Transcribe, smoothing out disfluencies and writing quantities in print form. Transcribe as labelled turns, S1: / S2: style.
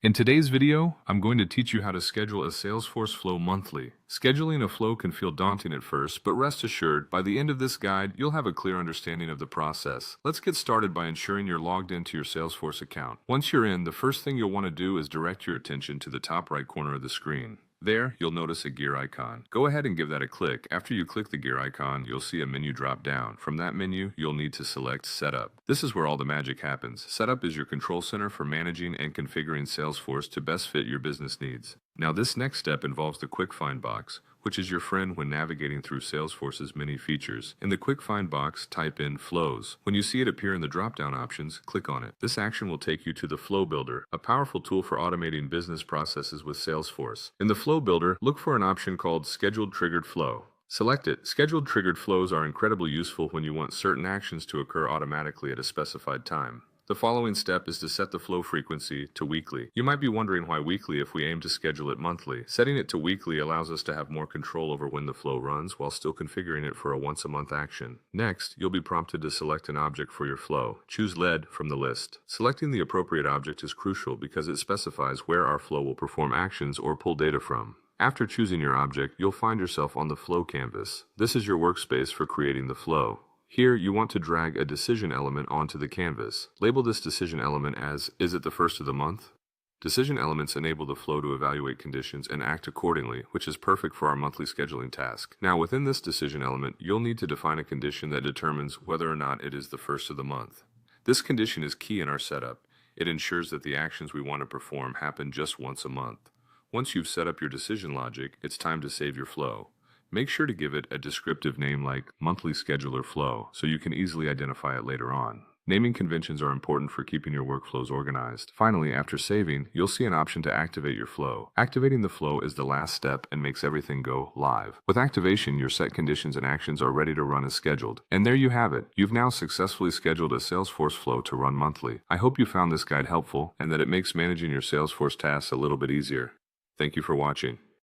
S1: In today's video, I'm going to teach you how to schedule a Salesforce flow monthly. Scheduling a flow can feel daunting at first, but rest assured, by the end of this guide, you'll have a clear understanding of the process. Let's get started by ensuring you're logged into your Salesforce account. Once you're in, the first thing you'll want to do is direct your attention to the top right corner of the screen. There, you'll notice a gear icon. Go ahead and give that a click. After you click the gear icon, you'll see a menu drop down. From that menu, you'll need to select Setup. This is where all the magic happens. Setup is your control center for managing and configuring Salesforce to best fit your business needs. Now, this next step involves the Quick Find box, which is your friend when navigating through Salesforce's many features. In the Quick Find box, type in Flows. When you see it appear in the drop-down options, click on it. This action will take you to the Flow Builder, a powerful tool for automating business processes with Salesforce. In the Flow Builder, look for an option called Scheduled Triggered Flow. Select it. Scheduled triggered flows are incredibly useful when you want certain actions to occur automatically at a specified time. The following step is to set the flow frequency to weekly. You might be wondering why weekly if we aim to schedule it monthly. Setting it to weekly allows us to have more control over when the flow runs while still configuring it for a once-a-month action. Next, you'll be prompted to select an object for your flow. Choose lead from the list. Selecting the appropriate object is crucial because it specifies where our flow will perform actions or pull data from. After choosing your object, you'll find yourself on the flow canvas. This is your workspace for creating the flow. Here, you want to drag a decision element onto the canvas. Label this decision element as, is it the first of the month? Decision elements enable the flow to evaluate conditions and act accordingly, which is perfect for our monthly scheduling task. Now, within this decision element, you'll need to define a condition that determines whether or not it is the first of the month. This condition is key in our setup. It ensures that the actions we want to perform happen just once a month. Once you've set up your decision logic, it's time to save your flow. Make sure to give it a descriptive name like Monthly Scheduler Flow so you can easily identify it later on. Naming conventions are important for keeping your workflows organized. Finally, after saving, you'll see an option to activate your flow. Activating the flow is the last step and makes everything go live. With activation, your set conditions and actions are ready to run as scheduled. And there you have it. You've now successfully scheduled a Salesforce flow to run monthly. I hope you found this guide helpful and that it makes managing your Salesforce tasks a little bit easier. Thank you for watching.